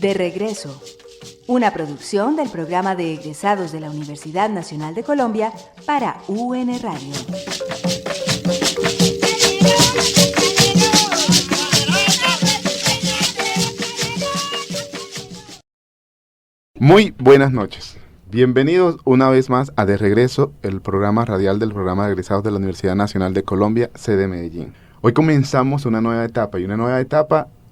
De regreso, una producción del programa de egresados de la Universidad Nacional de Colombia para UN Radio. Muy buenas noches. Bienvenidos una vez más a De Regreso, el programa radial del programa de egresados de la Universidad Nacional de Colombia, sede Medellín. Hoy comenzamos una nueva etapa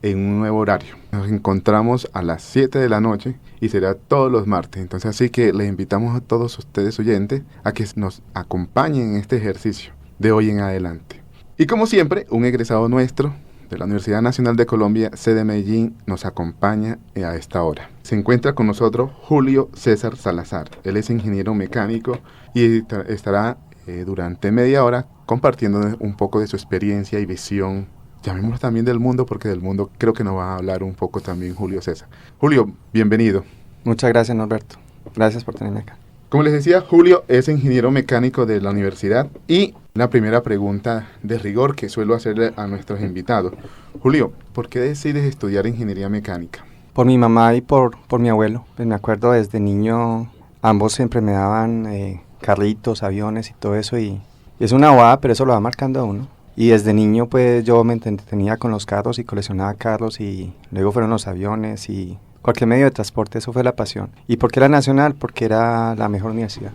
en un nuevo horario. Nos encontramos a las 7 de la noche y será todos los martes. Entonces, así que les invitamos a todos ustedes oyentes a que nos acompañen en este ejercicio de hoy en adelante. Y como siempre, un egresado nuestro de la Universidad Nacional de Colombia, sede Medellín, nos acompaña a esta hora. Se encuentra con nosotros Julio César Salazar. Él es ingeniero mecánico y estará durante media hora compartiendo un poco de su experiencia y visión, llamémoslo también del mundo, porque del mundo creo que nos va a hablar un poco también Julio César. Julio, bienvenido. Muchas gracias, Norberto. Gracias por tenerme acá. Como les decía, Julio es ingeniero mecánico de la universidad y la primera pregunta de rigor que suelo hacerle a nuestros invitados. Julio, ¿por qué decides estudiar ingeniería mecánica? Por mi mamá y por mi abuelo. Pues me acuerdo desde niño, ambos siempre me daban carritos, aviones y todo eso, y es una bobada, pero eso lo va marcando a uno. Y desde niño pues yo me entretenía con los carros y coleccionaba carros, y luego fueron los aviones y cualquier medio de transporte. Eso fue la pasión. ¿Y por qué la Nacional? Porque era la mejor universidad,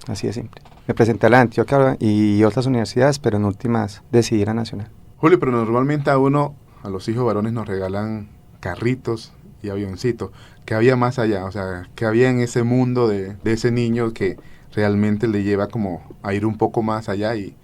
así de simple. Me presenté a la Antioquia y otras universidades, pero en últimas decidí la Nacional. Julio, pero normalmente a los hijos varones nos regalan carritos y avioncitos. ¿Qué había más allá? O sea, ¿qué había en ese mundo de ese niño que realmente le lleva como a ir un poco más allá y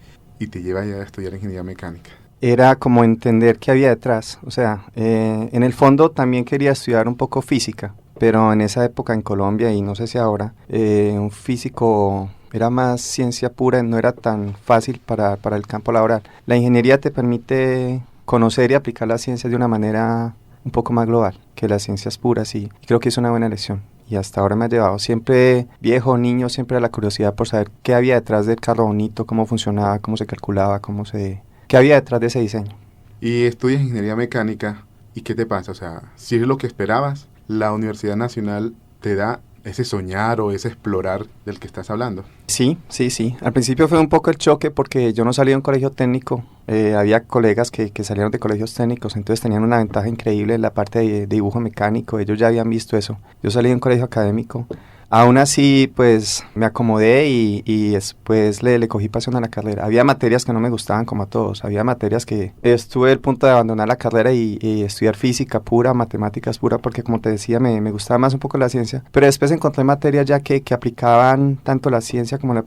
te lleva ya a estudiar ingeniería mecánica? Era como entender qué había detrás. O sea, en el fondo también quería estudiar un poco física, pero en esa época en Colombia, y no sé si ahora, un físico era más ciencia pura, no era tan fácil para el campo laboral. La ingeniería te permite conocer y aplicar las ciencias de una manera un poco más global que las ciencias puras, y creo que es una buena elección. Y hasta ahora me ha llevado siempre, viejo, niño, siempre a la curiosidad por saber qué había detrás del carro bonito, cómo funcionaba, cómo se calculaba, qué había detrás de ese diseño. Y estudias ingeniería mecánica, ¿y qué te pasa? O sea, si es lo que esperabas, la Universidad Nacional te da ese soñar o ese explorar del que estás hablando. Sí. Al principio fue un poco el choque porque yo no salí de un colegio técnico. Había colegas que salieron de colegios técnicos, entonces tenían una ventaja increíble en la parte de dibujo mecánico. Ellos ya habían visto eso. Yo salí de un colegio académico. Aún así, pues me acomodé y después le cogí pasión a la carrera. Había materias que no me gustaban, como a todos. Había materias que estuve al punto de abandonar la carrera y estudiar física pura, matemáticas pura, porque como te decía, me gustaba más un poco la ciencia. Pero después encontré materias ya que aplicaban tanto la ciencia como la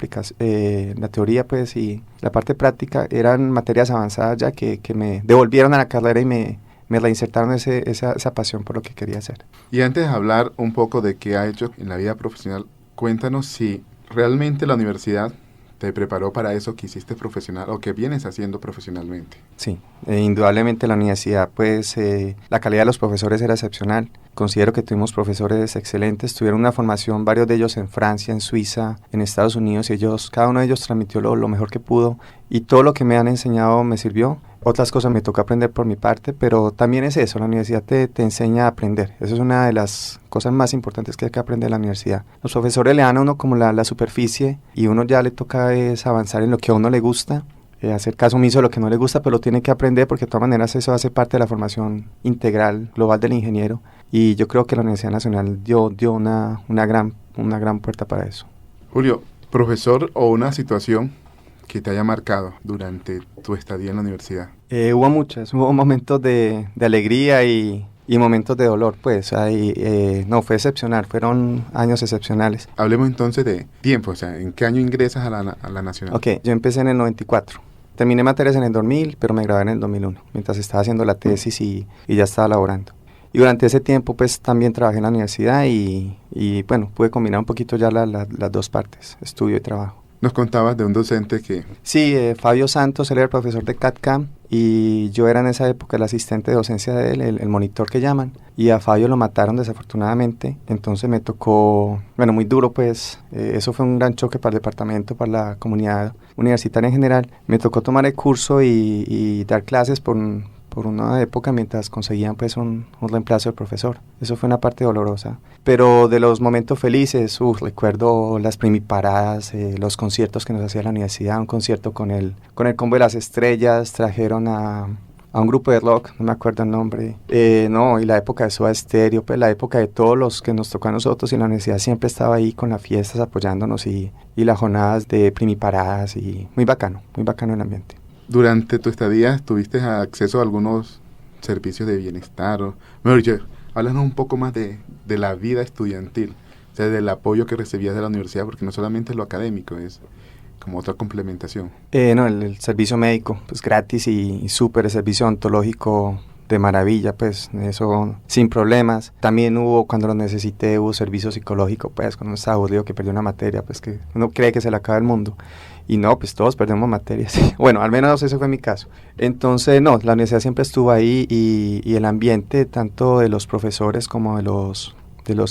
teoría, pues, y la parte práctica. Eran materias avanzadas ya que me devolvieron a la carrera y me reinsertaron esa pasión por lo que quería hacer. Y antes de hablar un poco de qué ha hecho en la vida profesional, cuéntanos si realmente la universidad te preparó para eso que hiciste profesional o que vienes haciendo profesionalmente. Sí, indudablemente la universidad, pues la calidad de los profesores era excepcional. Considero que tuvimos profesores excelentes, tuvieron una formación, varios de ellos en Francia, en Suiza, en Estados Unidos, y cada uno de ellos transmitió lo mejor que pudo, y todo lo que me han enseñado me sirvió. Otras cosas me tocó aprender por mi parte, pero también es eso, la universidad te enseña a aprender. Eso es una de las cosas más importantes que hay que aprender en la universidad. Los profesores le dan a uno como la superficie, y uno ya le toca es avanzar en lo que a uno le gusta, hacer caso omiso de lo que no le gusta, pero lo tiene que aprender porque de todas maneras eso hace parte de la formación integral, global del ingeniero, y yo creo que la Universidad Nacional dio una gran puerta para eso. Julio, profesor o una situación que te haya marcado durante tu estadía en la universidad. Hubo muchas, hubo momentos de alegría y momentos de dolor, pues, no, fue excepcional, fueron años excepcionales. Hablemos entonces de tiempo, o sea, ¿en qué año ingresas a la Nacional? Ok, yo empecé en el 94, terminé materias en el 2000, pero me gradué en el 2001, mientras estaba haciendo la tesis y ya estaba laborando. Y durante ese tiempo, pues, también trabajé en la universidad y bueno, pude combinar un poquito ya las dos partes, estudio y trabajo. Nos contabas de un docente que... Sí, Fabio Santos, él era el profesor de CAD/CAM y yo era en esa época el asistente de docencia de él, el monitor que llaman, y a Fabio lo mataron desafortunadamente, entonces me tocó, bueno, muy duro, pues, eso fue un gran choque para el departamento, para la comunidad universitaria en general. Me tocó tomar el curso y dar clases por por una época mientras conseguían pues un reemplazo del profesor. Eso fue una parte dolorosa. Pero de los momentos felices, recuerdo las primiparadas, los conciertos que nos hacía la universidad, un concierto con el Combo de las Estrellas, trajeron a un grupo de rock, no me acuerdo el nombre, y la época de Soda Stereo, pues la época de todos los que nos tocó a nosotros, y la universidad siempre estaba ahí con las fiestas apoyándonos y las jornadas de primiparadas, y muy bacano el ambiente. Durante tu estadía, ¿tuviste acceso a algunos servicios de bienestar? Mejor dicho, háblanos un poco más de la vida estudiantil, o sea, del apoyo que recibías de la universidad, porque no solamente lo académico, es como otra complementación. El servicio médico, pues gratis y súper, el servicio odontológico de maravilla, pues eso sin problemas. También cuando lo necesité, hubo servicio psicológico, pues cuando uno estaba aburrido que perdió una materia, pues que uno cree que se le acaba el mundo. Y no, pues todos perdemos materias. Bueno, al menos ese fue mi caso. Entonces, no, la universidad siempre estuvo ahí y el ambiente, tanto de los profesores como de los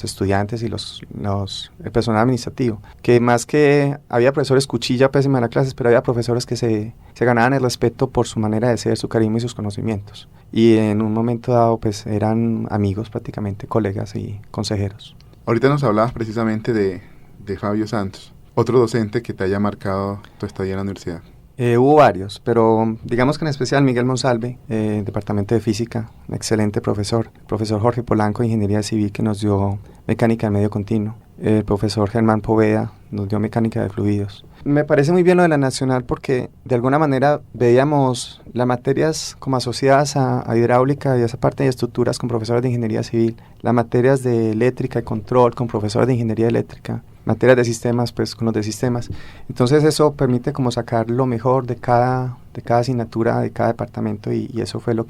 estudiantes y el personal administrativo, que más que había profesores cuchilla pésima en las clases, pero había profesores que se ganaban el respeto por su manera de ser, su carisma y sus conocimientos, y en un momento dado pues eran amigos prácticamente, colegas y consejeros. Ahorita nos hablabas precisamente de Fabio Santos, otro docente que te haya marcado tu estadía en la universidad. Hubo varios, pero digamos que en especial Miguel Monsalve, departamento de física, un excelente profesor. El profesor Jorge Polanco, ingeniería civil, que nos dio mecánica de medio continuo. El profesor Germán Poveda nos dio mecánica de fluidos. Me parece muy bien lo de la Nacional porque de alguna manera veíamos las materias como asociadas a hidráulica y a esa parte de estructuras con profesores de ingeniería civil, las materias de eléctrica y control con profesores de ingeniería eléctrica, materias de sistemas pues con los de sistemas. Entonces eso permite como sacar lo mejor de cada asignatura, de cada departamento, y eso fue lo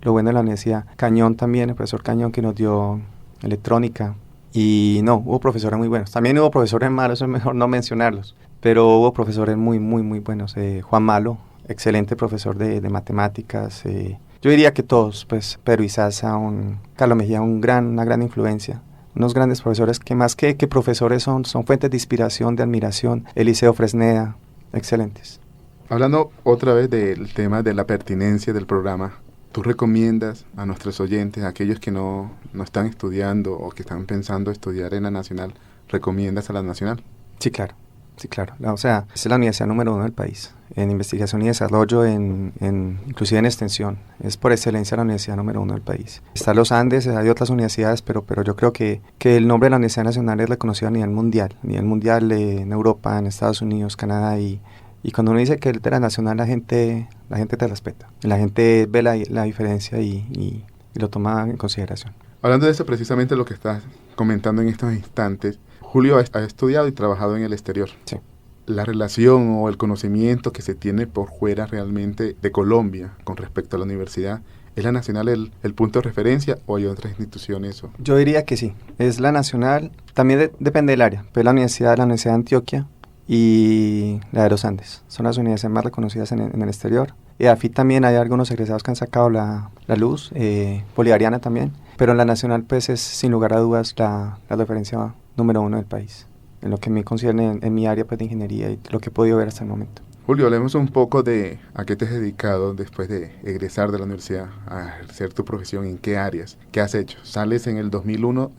bueno de la universidad. Cañón también, el profesor Cañón, que nos dio electrónica. Y no, hubo profesores muy buenos. También hubo profesores malos, es mejor no mencionarlos, pero hubo profesores muy, muy, muy buenos. Juan Malo, excelente profesor de matemáticas. Yo diría que todos, pues Pedro Izaza, Carlos Mejía, una gran influencia. Unos grandes profesores que más que profesores son fuentes de inspiración, de admiración. Eliseo Fresneda, excelentes. Hablando otra vez del tema de la pertinencia del programa, ¿tú recomiendas a nuestros oyentes, a aquellos que no están estudiando o que están pensando estudiar en la Nacional, recomiendas a la Nacional? Sí, claro. O sea, es la universidad número 1 del país, en investigación y desarrollo, inclusive en extensión. Es por excelencia la universidad número 1 del país. Está los Andes, hay otras universidades, pero yo creo que el nombre de la Universidad Nacional es reconocido a nivel mundial en Europa, en Estados Unidos, Canadá, y cuando uno dice que es de la Nacional, la gente te respeta. La gente ve la diferencia y lo toma en consideración. Hablando de eso, precisamente lo que estás comentando en estos instantes, Julio ha estudiado y trabajado en el exterior. Sí. La relación o el conocimiento que se tiene por fuera realmente de Colombia con respecto a la universidad, ¿es la Nacional el punto de referencia o hay otras instituciones? Yo diría que sí, es la Nacional, también depende del área, pero la Universidad de Antioquia y la de los Andes, son las universidades más reconocidas en el exterior. Y AFI también hay algunos egresados que han sacado la luz, Bolivariana también, pero en la Nacional pues es sin lugar a dudas la referencia número 1 del país, en lo que me concierne en mi área pues, de ingeniería y lo que he podido ver hasta el momento. Julio, hablemos un poco de a qué te has dedicado después de egresar de la universidad, a ejercer tu profesión, en qué áreas, qué has hecho. Sales en el 2001,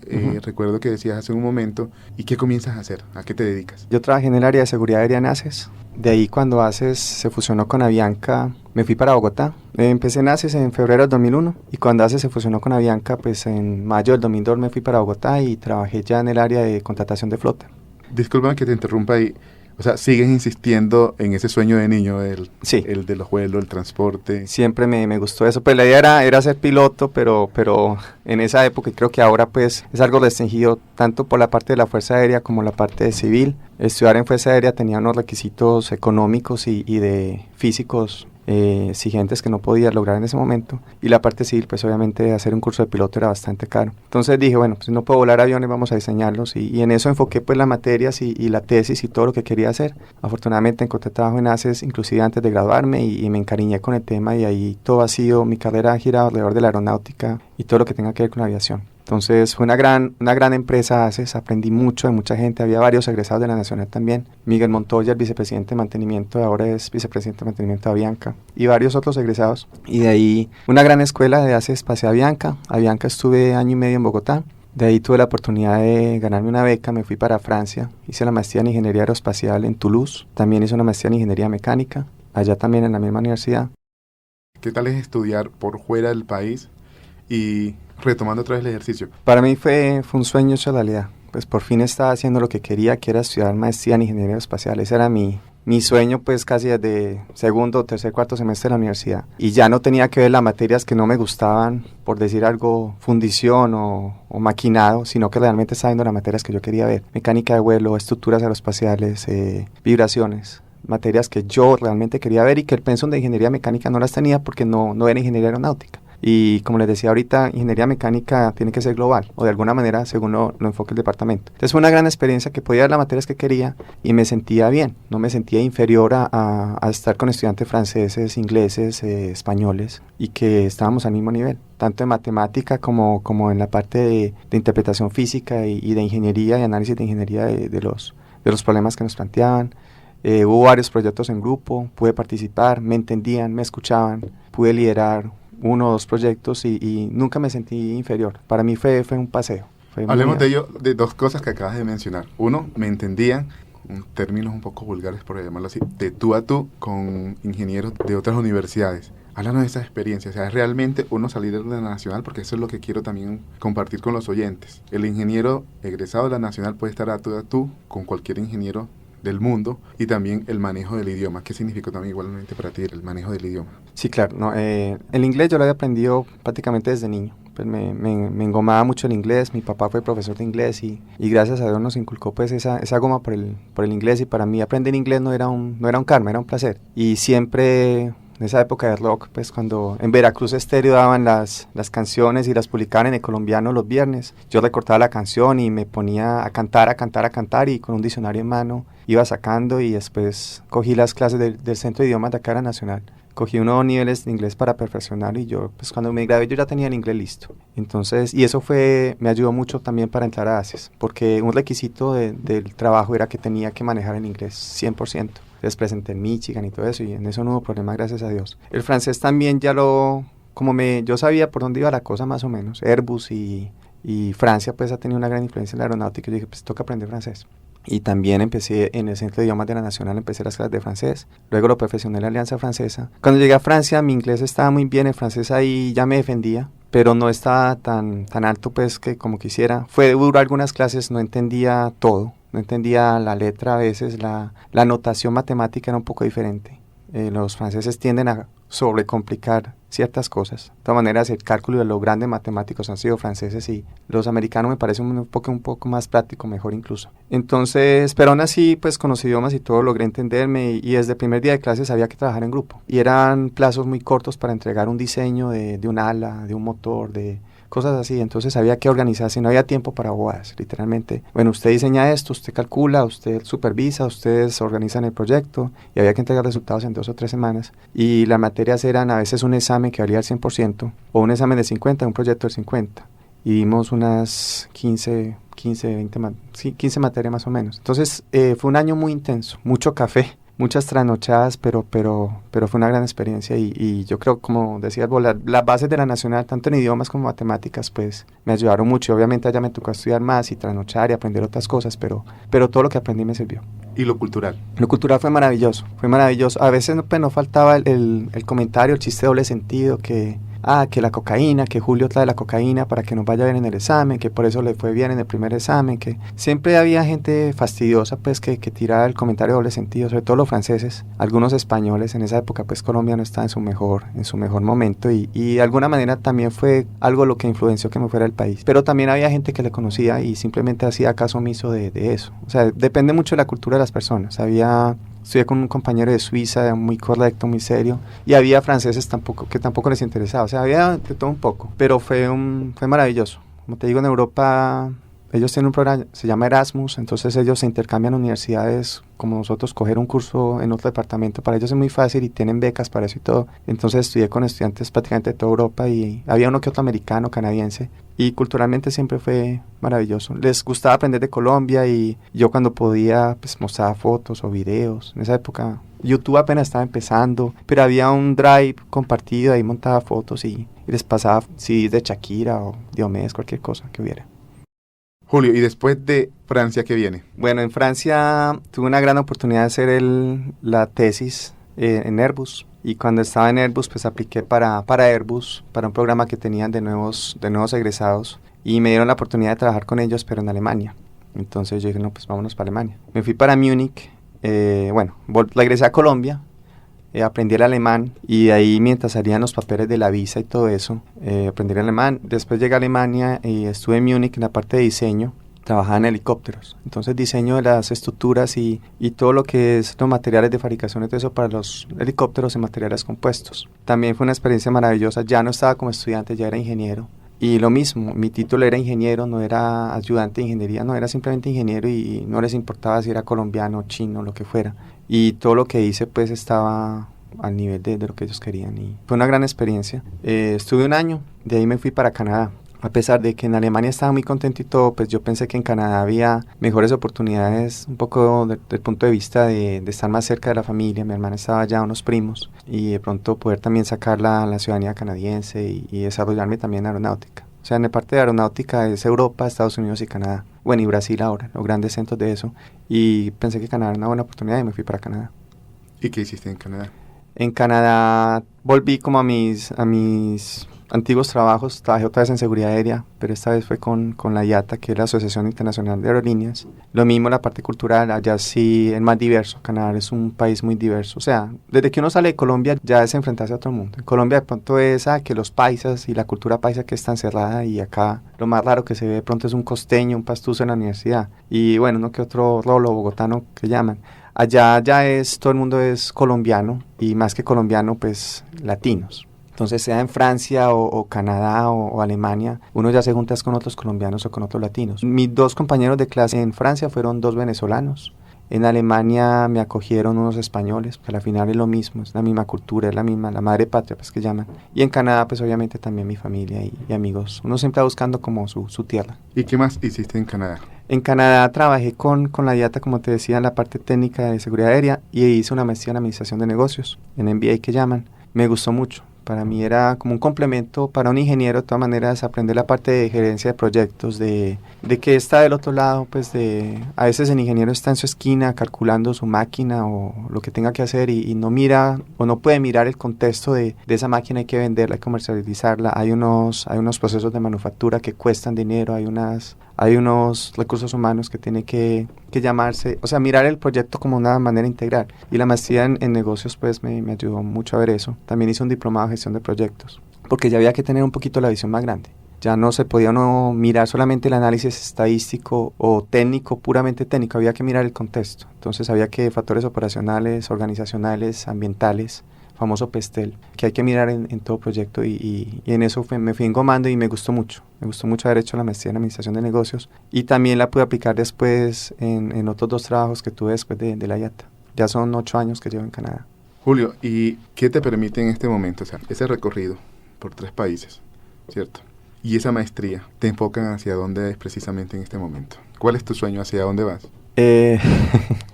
recuerdo que decías hace un momento, ¿y qué comienzas a hacer? ¿A qué te dedicas? Yo trabajé en el área de seguridad aérea en ACES, de ahí cuando ACES se fusionó con Avianca, me fui para Bogotá. Empecé en ACES en febrero del 2001 y cuando ACES se fusionó con Avianca, pues en mayo del 2002 me fui para Bogotá y trabajé ya en el área de contratación de flota. Disculpa que te interrumpa ahí. O sea, sigues insistiendo en ese sueño de niño, sí, el de los vuelos, el transporte. Siempre me gustó eso. Pues la idea era ser piloto, pero en esa época, y creo que ahora pues es algo restringido tanto por la parte de la Fuerza Aérea como la parte de civil. Estudiar en Fuerza Aérea tenía unos requisitos económicos y de físicos exigentes que no podía lograr en ese momento, y la parte civil pues obviamente hacer un curso de piloto era bastante caro. Entonces dije, bueno, pues no puedo volar aviones, vamos a diseñarlos, y en eso enfoqué pues las materias y la tesis y todo lo que quería hacer. Afortunadamente encontré trabajo en ACES inclusive antes de graduarme y me encariñé con el tema, y ahí todo ha sido, mi carrera ha girado alrededor de la aeronáutica y todo lo que tenga que ver con la aviación. Entonces fue una gran empresa ACES, aprendí mucho de mucha gente, había varios egresados de la Nacional también. Miguel Montoya, el vicepresidente de mantenimiento, ahora es vicepresidente de mantenimiento de Avianca, y varios otros egresados. Y de ahí una gran escuela de ACES pasé a Avianca. Avianca estuve año y medio en Bogotá. De ahí tuve la oportunidad de ganarme una beca, me fui para Francia, hice la maestría en Ingeniería Aeroespacial en Toulouse, también hice una maestría en Ingeniería Mecánica, allá también en la misma universidad. ¿Qué tal es estudiar por fuera del país y retomando otra vez el ejercicio? Para mí fue un sueño hecho realidad, pues por fin estaba haciendo lo que quería, que era estudiar maestría en Ingeniería Aeroespacial. Ese era mi sueño, pues casi desde segundo, tercer, cuarto semestre de la universidad. Y ya no tenía que ver las materias que no me gustaban, por decir algo, fundición o maquinado, sino que realmente estaba viendo las materias que yo quería ver. Mecánica de vuelo, estructuras aeroespaciales, vibraciones. Materias que yo realmente quería ver y que el pensum de ingeniería mecánica no las tenía porque no era ingeniería aeronáutica. Y como les decía ahorita, ingeniería mecánica tiene que ser global, o de alguna manera según lo enfoque el departamento. Entonces fue una gran experiencia que podía ver las materias que quería y me sentía bien, no me sentía inferior a estar con estudiantes franceses, ingleses, españoles, y que estábamos al mismo nivel, tanto en matemática como en la parte de interpretación física y de ingeniería y análisis de ingeniería de los problemas que nos planteaban. Hubo varios proyectos en grupo, pude participar, me entendían, me escuchaban, pude liderar 1 o 2 proyectos y nunca me sentí inferior. Para mí fue un paseo. Hablemos de ello, de 2 cosas que acabas de mencionar. Uno, me entendían, términos un poco vulgares por llamarlo así, de tú a tú con ingenieros de otras universidades. Háblanos de esa experiencia, o sea, es realmente uno salir de la Nacional, porque eso es lo que quiero también compartir con los oyentes. El ingeniero egresado de la Nacional puede estar a tú con cualquier ingeniero del mundo, y también el manejo del idioma. ¿Qué significó también igualmente para ti el manejo del idioma? Sí, claro. No, el inglés yo lo había aprendido prácticamente desde niño. Pues me engomaba mucho el inglés, mi papá fue profesor de inglés y gracias a Dios nos inculcó pues esa goma por el inglés, y para mí aprender inglés no era un karma, era un placer. Y siempre en esa época de rock, pues cuando en Veracruz Estéreo daban las canciones y las publicaban en El Colombiano los viernes, yo recortaba la canción y me ponía a cantar y con un diccionario en mano iba sacando, y después cogí las clases del Centro de Idiomas de acá de la Nacional. Cogí unos niveles de inglés para perfeccionar y yo, pues cuando me gradué yo ya tenía el inglés listo. Entonces, y eso me ayudó mucho también para entrar a ACES, porque un requisito del trabajo era que tenía que manejar el inglés 100%. Entonces presenté en Michigan y todo eso, y en eso no hubo problema, gracias a Dios. El francés también yo sabía por dónde iba la cosa más o menos. Airbus y Francia pues ha tenido una gran influencia en la aeronáutica, y yo dije, pues toca aprender francés. Y también empecé en el Centro de Idiomas de la Nacional, empecé las clases de francés, luego lo perfeccioné en la Alianza Francesa. Cuando llegué a Francia, mi inglés estaba muy bien, el francés ahí ya me defendía, pero no estaba tan alto pues que como quisiera. Fue duro algunas clases, no entendía todo, no entendía la letra a veces, la notación matemática era un poco diferente. Los franceses tienden a sobrecomplicar ciertas cosas. De todas maneras, el cálculo de los grandes matemáticos han sido franceses, y los americanos me parecen un poco más práctico, mejor incluso. Entonces, pero aún así, pues con los idiomas y todo logré entenderme, y desde el primer día de clases sabía que trabajar en grupo. Y eran plazos muy cortos para entregar un diseño de un ala, de un motor, de cosas así. Entonces había que organizarse, no había tiempo para bobadas, literalmente. Bueno, usted diseña esto, usted calcula, usted supervisa, ustedes organizan el proyecto, y había que entregar resultados en 2 o 3 semanas. Y las materias eran a veces un examen que valía el 100%, o un examen de 50, un proyecto de 50. Y dimos unas 15 materias más o menos. Entonces fue un año muy intenso, mucho café, muchas trasnochadas, pero fue una gran experiencia, y yo creo, como decías vos, las bases de la Nacional, tanto en idiomas como matemáticas, pues me ayudaron mucho. Obviamente allá me tocó estudiar más y trasnochar y aprender otras cosas, pero todo lo que aprendí me sirvió. ¿Y lo cultural? Lo cultural fue maravilloso. A veces no faltaba el comentario, el chiste de doble sentido, que la cocaína, que Julio trae la cocaína para que nos vaya bien en el examen, que por eso le fue bien en el primer examen, que siempre había gente fastidiosa pues que tiraba el comentario de doble sentido, sobre todo los franceses, algunos españoles. En esa época pues Colombia no estaba en su mejor momento, y de alguna manera también fue algo lo que influenció que me fuera del país, pero también había gente que le conocía y simplemente hacía caso omiso de eso. O sea, depende mucho de la cultura de las personas. Estudié con un compañero de Suiza, muy correcto, muy serio, y había franceses que tampoco les interesaba. O sea, había de todo un poco, pero fue maravilloso. Como te digo, en Europa ellos tienen un programa, se llama Erasmus, entonces ellos se intercambian universidades como nosotros, coger un curso en otro departamento, para ellos es muy fácil y tienen becas para eso y todo. Entonces estudié con estudiantes prácticamente de toda Europa y había uno que otro americano, canadiense, y culturalmente siempre fue maravilloso. Les gustaba aprender de Colombia y yo cuando podía pues mostraba fotos o videos. En esa época YouTube apenas estaba empezando, pero había un drive compartido, ahí montaba fotos y les pasaba CDs de Shakira o Diomedes, cualquier cosa que hubiera. Julio, ¿y después de Francia qué viene? Bueno, en Francia tuve una gran oportunidad de hacer la tesis en Airbus. Y cuando estaba en Airbus, pues apliqué para Airbus, para un programa que tenían de nuevos egresados. Y me dieron la oportunidad de trabajar con ellos, pero en Alemania. Entonces yo dije, no, pues vámonos para Alemania. Me fui para Múnich. Regresé a Colombia. Aprendí el alemán y ahí mientras salían los papeles de la visa y todo eso, aprendí el alemán. Después llegué a Alemania y estuve en Múnich en la parte de diseño, trabajaba en helicópteros. Entonces diseño de las estructuras y todo lo que es los materiales de fabricación y todo eso para los helicópteros en materiales compuestos. También fue una experiencia maravillosa, ya no estaba como estudiante, ya era ingeniero. Y lo mismo, mi título era ingeniero, no era ayudante de ingeniería, no, era simplemente ingeniero y no les importaba si era colombiano, chino, lo que fuera. Y todo lo que hice pues estaba al nivel de lo que ellos querían y fue una gran experiencia. Estuve un año, de ahí me fui para Canadá. A pesar de que en Alemania estaba muy contento y todo, pues yo pensé que en Canadá había mejores oportunidades, un poco del punto de vista de estar más cerca de la familia. Mi hermana estaba allá, unos primos, y de pronto poder también sacar la ciudadanía canadiense y desarrollarme también en aeronáutica. O sea, en la parte de aeronáutica es Europa, Estados Unidos y Canadá. Bueno, y Brasil ahora, los grandes centros de eso. Y pensé que Canadá era una buena oportunidad y me fui para Canadá. ¿Y qué hiciste en Canadá? En Canadá volví como a mis antiguos trabajos, trabajé otra vez en seguridad aérea, pero esta vez fue con la IATA, que es la Asociación Internacional de Aerolíneas. Lo mismo la parte cultural, allá sí es más diverso, Canadá es un país muy diverso. O sea, desde que uno sale de Colombia ya es enfrentarse a otro mundo. En Colombia de pronto es que los paisas y la cultura paisa que es tan cerrada, y acá lo más raro que se ve de pronto es un costeño, un pastuso en la universidad. Y bueno, uno que otro rolo bogotano que llaman. Allá ya todo el mundo es colombiano y más que colombiano, pues latinos. Entonces, sea en Francia o Canadá o Alemania, uno ya se junta con otros colombianos o con otros latinos. Mis dos compañeros de clase en Francia fueron dos venezolanos. En Alemania me acogieron unos españoles, que al final es lo mismo, es la misma cultura, es la misma, la madre patria, pues que llaman. Y en Canadá, pues obviamente también mi familia y amigos. Uno siempre va buscando como su tierra. ¿Y qué más hiciste en Canadá? En Canadá trabajé con la IATA, como te decía, en la parte técnica de seguridad aérea y hice una maestría en administración de negocios, en MBA que llaman. Me gustó mucho. Para mí era como un complemento para un ingeniero, de todas maneras, aprender la parte de gerencia de proyectos, de que está del otro lado, pues a veces el ingeniero está en su esquina calculando su máquina o lo que tenga que hacer y no mira o no puede mirar el contexto de esa máquina. Hay que venderla, hay que comercializarla, hay unos procesos de manufactura que cuestan dinero, hay unos recursos humanos que tiene que llamarse, o sea, mirar el proyecto como una manera integral. Y la maestría en negocios pues me ayudó mucho a ver eso. También hice un diplomado de gestión de proyectos, porque ya había que tener un poquito la visión más grande. Ya no se podía uno mirar solamente el análisis estadístico o técnico, puramente técnico, había que mirar el contexto. Entonces había que factores operacionales, organizacionales, ambientales, famoso PESTEL, que hay que mirar en todo proyecto y en eso me fui engomando y me gustó mucho haber hecho la maestría en administración de negocios y también la pude aplicar después en otros dos trabajos que tuve después de la IATA. Ya son 8 años que llevo en Canadá. Julio, ¿y qué te permite en este momento? O sea, ese recorrido por 3 países, ¿cierto? Y esa maestría, ¿te enfocan hacia dónde es precisamente en este momento? ¿Cuál es tu sueño? ¿Hacia dónde vas?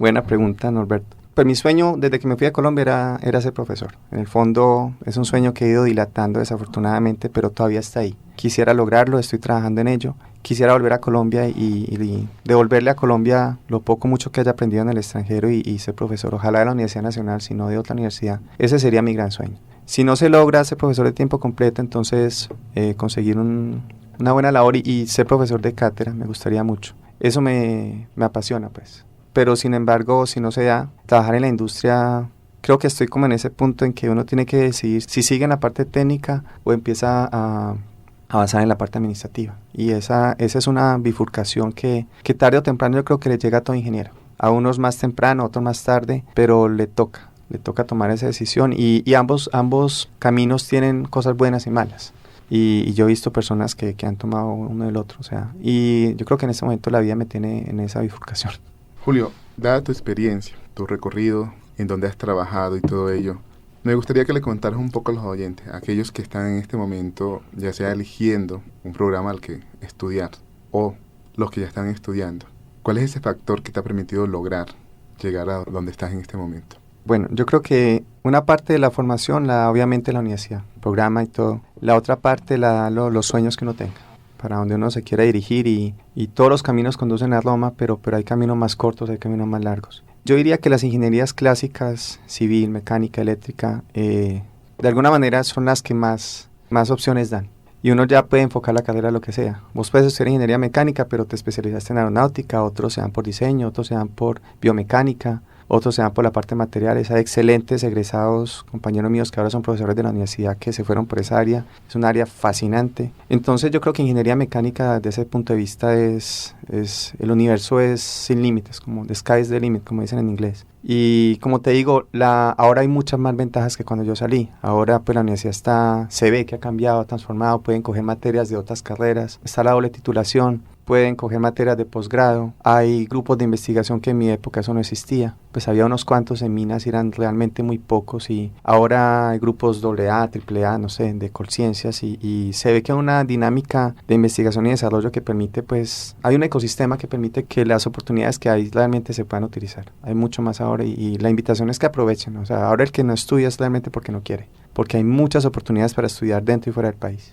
Buena pregunta, Norberto. Pues mi sueño desde que me fui a Colombia era ser profesor. En el fondo es un sueño que he ido dilatando desafortunadamente, pero todavía está ahí. Quisiera lograrlo, estoy trabajando en ello. Quisiera volver a Colombia y devolverle a Colombia lo poco mucho que haya aprendido en el extranjero y ser profesor. Ojalá de la Universidad Nacional, si no de otra universidad. Ese sería mi gran sueño. Si no se logra ser profesor de tiempo completo, entonces conseguir una buena labor y ser profesor de cátedra me gustaría mucho. Eso me apasiona, pues. Pero sin embargo, si no se da, trabajar en la industria, creo que estoy como en ese punto en que uno tiene que decidir si sigue en la parte técnica o empieza a avanzar en la parte administrativa. Y esa es una bifurcación que tarde o temprano yo creo que le llega a todo ingeniero. A unos más temprano, a otros más tarde, pero le toca tomar esa decisión y ambos caminos tienen cosas buenas y malas. y yo he visto personas que han tomado uno del otro, o sea, y yo creo que en este momento la vida me tiene en esa bifurcación. Julio, dada tu experiencia, tu recorrido, en donde has trabajado y todo ello, me gustaría que le comentaras un poco a los oyentes, a aquellos que están en este momento, ya sea eligiendo un programa al que estudiar o los que ya están estudiando. ¿Cuál es ese factor que te ha permitido lograr llegar a donde estás en este momento? Bueno, yo creo que una parte de la formación, obviamente la universidad, programa y todo. La otra parte, los sueños que uno tenga, para donde uno se quiera dirigir y todos los caminos conducen a Roma, pero hay caminos más cortos, hay caminos más largos. Yo diría que las ingenierías clásicas, civil, mecánica, eléctrica, de alguna manera son las que más opciones dan. Y uno ya puede enfocar la carrera a lo que sea. Vos puedes estudiar ingeniería mecánica, pero te especializaste en aeronáutica, otros se dan por diseño, otros se dan por biomecánica, otros se dan por la parte de materiales. Hay excelentes egresados, compañeros míos que ahora son profesores de la universidad que se fueron por esa área. Es un área fascinante. Entonces yo creo que ingeniería mecánica desde ese punto de vista el universo es sin límites, como the sky is the limit, como dicen en inglés. Y como te digo, ahora hay muchas más ventajas que cuando yo salí. Ahora pues la universidad se ve que ha cambiado, ha transformado, pueden coger materias de otras carreras, está la doble titulación, pueden coger materias de posgrado, hay grupos de investigación que en mi época eso no existía, pues había unos cuantos en minas y eran realmente muy pocos, y ahora hay grupos AA, AAA, no sé, de Colciencias, y se ve que hay una dinámica de investigación y desarrollo que permite, pues, hay un ecosistema que permite que las oportunidades que hay realmente se puedan utilizar. Hay mucho más ahora y la invitación es que aprovechen, o sea, ahora el que no estudia es realmente porque no quiere, porque hay muchas oportunidades para estudiar dentro y fuera del país.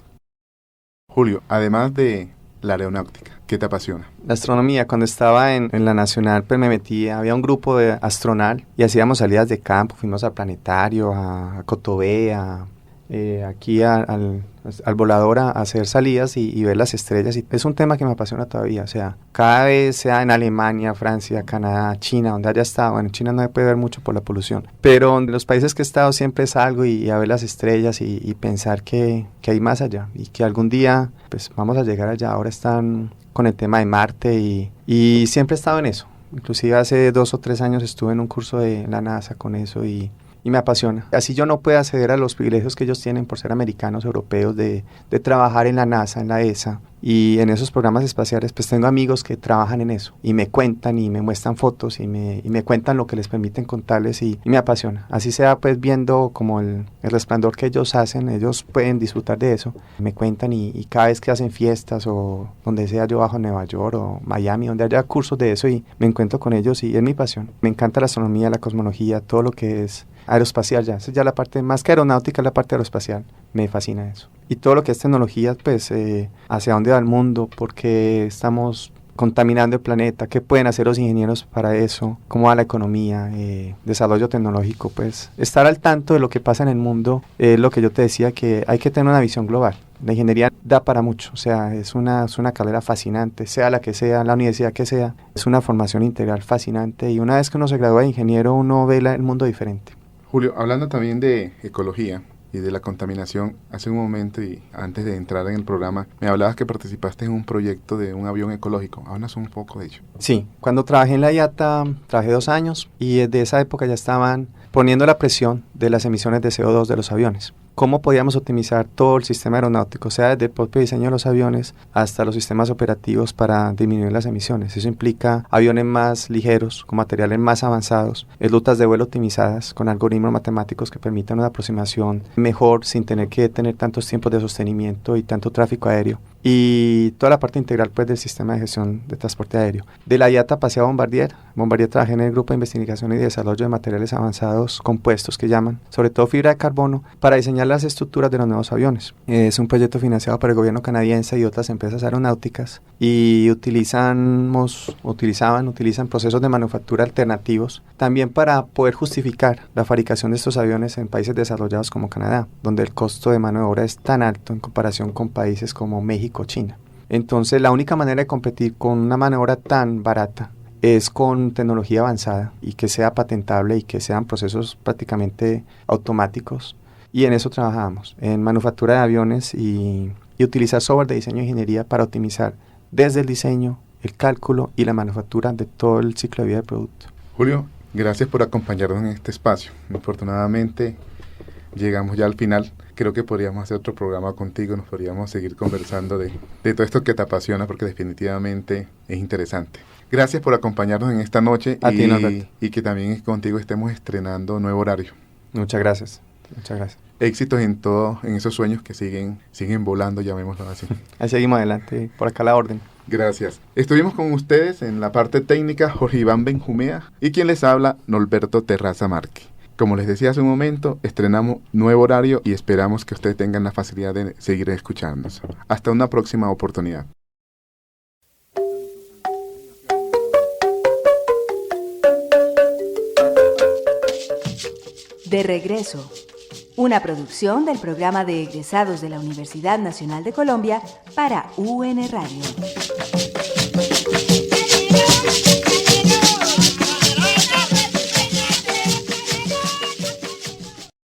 Julio, además de la aeronáutica, ¿qué te apasiona? La astronomía, cuando estaba en la Nacional, pues me metí, había un grupo de astronal y hacíamos salidas de campo, fuimos al planetario, a Cotobé, aquí al volador a hacer salidas y ver las estrellas, y es un tema que me apasiona todavía, o sea, cada vez sea en Alemania, Francia, Canadá, China, donde haya estado, bueno, en China no se puede ver mucho por la polución, pero en los países que he estado siempre salgo y a ver las estrellas y pensar que hay más allá y que algún día pues vamos a llegar allá. Ahora están con el tema de Marte y siempre he estado en eso, inclusive hace 2 o 3 años estuve en un curso de la NASA con eso y me apasiona. Así yo no puedo acceder a los privilegios que ellos tienen por ser americanos, europeos, de trabajar en la NASA, en la ESA y en esos programas espaciales, pues tengo amigos que trabajan en eso y me cuentan y me muestran fotos y me cuentan lo que les permiten contarles y me apasiona. Así sea pues viendo como el resplandor que ellos hacen, ellos pueden disfrutar de eso. Me cuentan y cada vez que hacen fiestas o donde sea, yo bajo en Nueva York o Miami, donde haya cursos de eso y me encuentro con ellos y es mi pasión. Me encanta la astronomía, la cosmología, todo lo que es aeroespacial ya. Esa es ya la parte, más que aeronáutica, la parte aeroespacial. Me fascina eso. Y todo lo que es tecnología, pues, hacia dónde va el mundo, porque estamos contaminando el planeta, qué pueden hacer los ingenieros para eso, cómo va la economía, desarrollo tecnológico, pues, estar al tanto de lo que pasa en el mundo, es lo que yo te decía, que hay que tener una visión global. La ingeniería da para mucho, o sea, es una carrera fascinante, sea la que sea, la universidad que sea, es una formación integral fascinante y una vez que uno se gradúa de ingeniero, uno ve el mundo diferente. Julio, hablando también de ecología y de la contaminación, hace un momento y antes de entrar en el programa, me hablabas que participaste en un proyecto de un avión ecológico. Háblanos un poco de ello. Sí, cuando trabajé en la IATA, trabajé 2 años y desde esa época ya estaban poniendo la presión de las emisiones de CO2 de los aviones. Cómo podíamos optimizar todo el sistema aeronáutico, sea desde el propio diseño de los aviones hasta los sistemas operativos para disminuir las emisiones. Eso implica aviones más ligeros, con materiales más avanzados, rutas de vuelo optimizadas, con algoritmos matemáticos que permitan una aproximación mejor sin tener que tener tantos tiempos de sostenimiento y tanto tráfico aéreo. Y toda la parte integral pues del sistema de gestión de transporte aéreo. De la IATA pasé a Bombardier. Bombardier trabajé en el grupo de investigación y desarrollo de materiales avanzados compuestos que llaman, sobre todo fibra de carbono, para diseñar las estructuras de los nuevos aviones. Es un proyecto financiado por el gobierno canadiense y otras empresas aeronáuticas y utilizan procesos de manufactura alternativos también para poder justificar la fabricación de estos aviones en países desarrollados como Canadá, donde el costo de mano de obra es tan alto en comparación con países como México, China. Entonces la única manera de competir con una mano de obra tan barata es con tecnología avanzada y que sea patentable y que sean procesos prácticamente automáticos. Y en eso trabajamos, en manufactura de aviones y utilizar software de diseño e ingeniería para optimizar desde el diseño, el cálculo y la manufactura de todo el ciclo de vida del producto. Julio, gracias por acompañarnos en este espacio. Afortunadamente llegamos ya al final. creo que podríamos hacer otro programa contigo, nos podríamos seguir conversando de todo esto que te apasiona, porque definitivamente es interesante. Gracias por acompañarnos en esta noche A ti, Norberto. y que también contigo estemos estrenando nuevo horario. Muchas gracias. Muchas gracias. Éxitos en esos sueños que siguen volando, llamémoslo así. Ahí seguimos adelante, por acá la orden. Gracias. Estuvimos con ustedes en la parte técnica Jorge Iván Benjumea y quien les habla, Norberto Terraza Márquez. Como les decía hace un momento, estrenamos nuevo horario y esperamos que ustedes tengan la facilidad de seguir escuchándonos. Hasta una próxima oportunidad. De regreso, una producción del programa de egresados de la Universidad Nacional de Colombia para UN Radio.